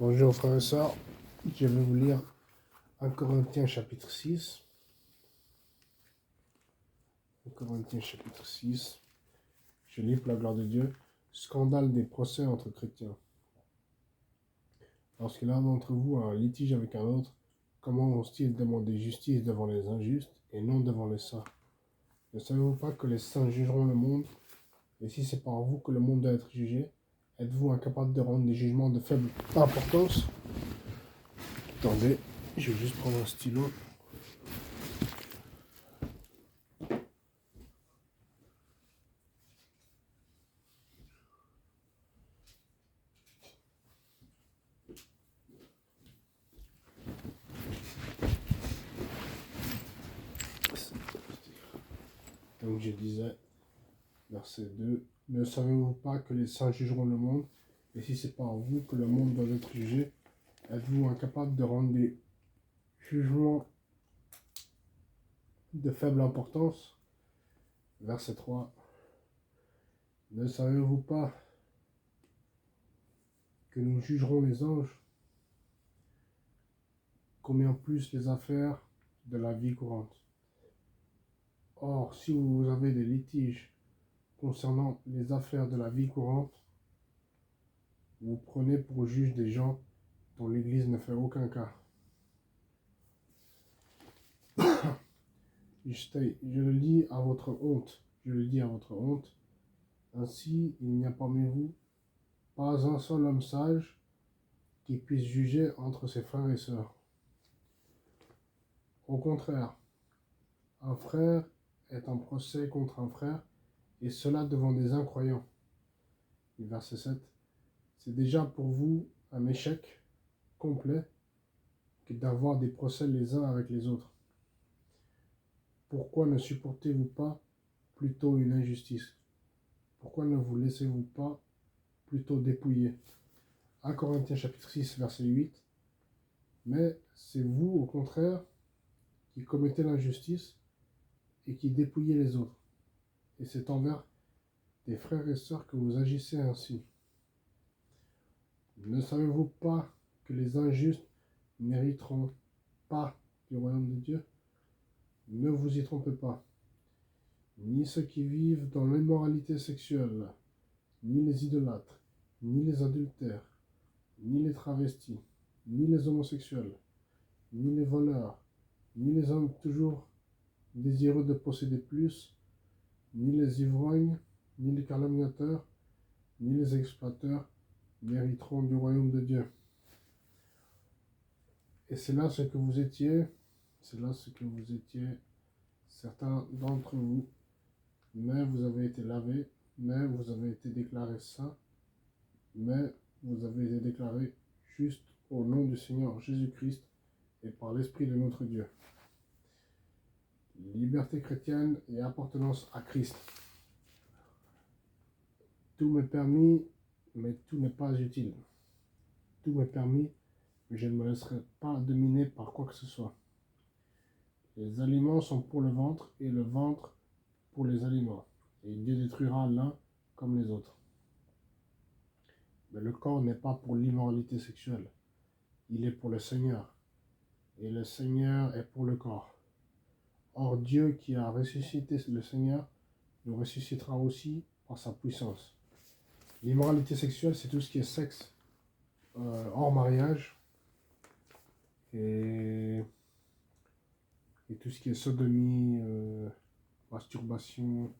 Bonjour frères et sœurs, je vais vous lire 1 Corinthiens chapitre 6. 1 Corinthiens chapitre 6. Je lis pour la gloire de Dieu. Scandale des procès entre chrétiens. Lorsque l'un d'entre vous a un litige avec un autre, comment ose-t-il demander justice devant les injustes et non devant les saints? Ne savez-vous pas que les saints jugeront le monde? Et si c'est par vous que le monde doit être jugé, êtes-vous incapable de rendre des jugements de faible importance? Attendez, je vais juste prendre un stylo. Donc je disais, verset 2, ne savez-vous pas que les saints jugeront le monde? Et si c'est par vous que le monde doit être jugé, êtes-vous incapable de rendre des jugements de faible importance? Verset 3, ne savez-vous pas que nous jugerons les anges? Combien plus les affaires de la vie courante? Or, si vous avez des litiges concernant les affaires de la vie courante, vous prenez pour juge des gens dont l'Église ne fait aucun cas. Je le dis à votre honte. Je le dis à votre honte. Ainsi, il n'y a parmi vous pas un seul homme sage qui puisse juger entre ses frères et sœurs. Au contraire, un frère est en procès contre un frère, et cela devant des incroyants. Verset 7. C'est déjà pour vous un échec complet que d'avoir des procès les uns avec les autres. Pourquoi ne supportez-vous pas plutôt une injustice? Pourquoi ne vous laissez-vous pas plutôt dépouiller? 1 Corinthiens chapitre 6, verset 8. Mais c'est vous, au contraire, qui commettez l'injustice et qui dépouillez les autres. Et c'est envers des frères et sœurs que vous agissez ainsi. Ne savez-vous pas que les injustes n'hériteront pas du royaume de Dieu? Ne vous y trompez pas. Ni ceux qui vivent dans l'immoralité sexuelle, ni les idolâtres, ni les adultères, ni les travestis, ni les homosexuels, ni les voleurs, ni les hommes toujours désireux de posséder plus, ni les ivrognes, ni les calomniateurs, ni les exploiteurs n'hériteront du royaume de Dieu. Et c'est là ce que vous étiez, certains d'entre vous, mais vous avez été lavés, mais vous avez été déclarés saints, mais vous avez été déclarés justes au nom du Seigneur Jésus-Christ et par l'Esprit de notre Dieu. Liberté chrétienne et appartenance à Christ. Tout m'est permis, mais tout n'est pas utile. Tout m'est permis, mais je ne me laisserai pas dominer par quoi que ce soit. Les aliments sont pour le ventre et le ventre pour les aliments. Et Dieu détruira l'un comme les autres. Mais le corps n'est pas pour l'immoralité sexuelle. Il est pour le Seigneur. Et le Seigneur est pour le corps. Or Dieu qui a ressuscité le Seigneur nous ressuscitera aussi par sa puissance. L'immoralité sexuelle, c'est tout ce qui est sexe hors mariage et tout ce qui est sodomie, masturbation,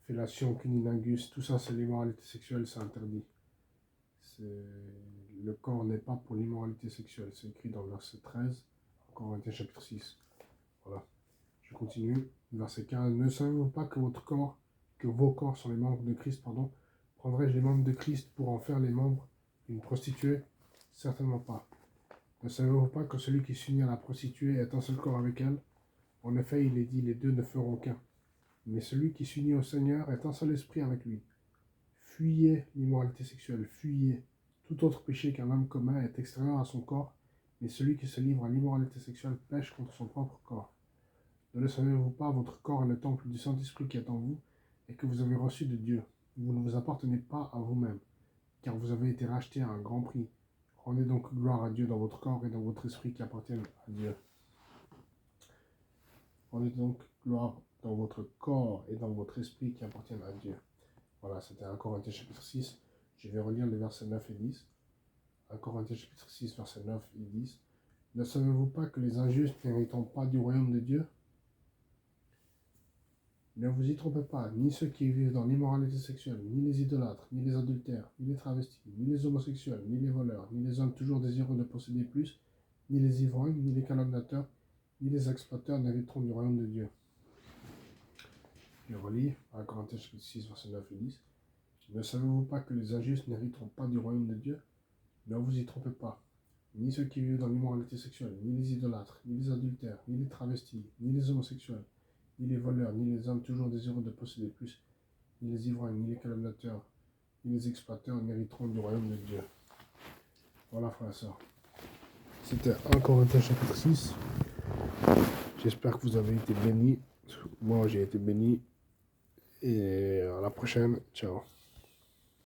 fellation, cunnilingus, tout ça c'est l'immoralité sexuelle, c'est interdit. Le corps n'est pas pour l'immoralité sexuelle, c'est écrit dans le verset 13, Corinthiens chapitre 6. Voilà, je continue. Verset 15, ne savez-vous pas que vos corps sont les membres de Christ, Prendrais-je les membres de Christ pour en faire les membres d'une prostituée? Certainement pas. Ne savez-vous pas que celui qui s'unit à la prostituée est un seul corps avec elle? En effet, il est dit, les deux ne feront qu'un. Mais celui qui s'unit au Seigneur est un seul esprit avec lui. Fuyez l'immoralité sexuelle, fuyez. Tout autre péché qu'un homme commet est extérieur à son corps, mais celui qui se livre à l'immoralité sexuelle pêche contre son propre corps. Ne le savez-vous pas, votre corps est le temple du Saint-Esprit qui est en vous, et que vous avez reçu de Dieu. Vous ne vous appartenez pas à vous-même. car vous avez été rachetés à un grand prix. Rendez donc gloire à Dieu dans votre corps et dans votre esprit qui appartiennent à Dieu. Rendez donc gloire dans votre corps et dans votre esprit qui appartiennent à Dieu. Voilà, c'était 1 Corinthiens chapitre 6. Je vais relire les versets 9 et 10. 1 Corinthiens chapitre 6, versets 9 et 10. Ne savez-vous pas que les injustes n'hériteront pas du royaume de Dieu? Ne vous y trompez pas, ni ceux qui vivent dans l'immoralité sexuelle, ni les idolâtres, ni les adultères, ni les travestis, ni les homosexuels, ni les voleurs, ni les hommes toujours désireux de posséder plus, ni les ivrognes, ni les calomniateurs, ni les exploiteurs n'hériteront du royaume de Dieu. Je relis 1 Corinthiens chapitre 6, versets 9 et 10. Ne savez-vous pas que les injustes n'hériteront pas du royaume de Dieu? Ne vous y trompez pas, ni ceux qui vivent dans l'immoralité sexuelle, ni les idolâtres, ni les adultères, ni les travestis, ni les homosexuels, ni les voleurs, ni les hommes toujours désireux de posséder plus, ni les ivrognes, ni les calomniateurs, ni les exploiteurs n'hériteront du royaume de Dieu. Voilà, frères et sœurs. C'était 1 Corinthiens chapitre 6. J'espère que vous avez été bénis. Moi, j'ai été béni. Et à la prochaine. Ciao.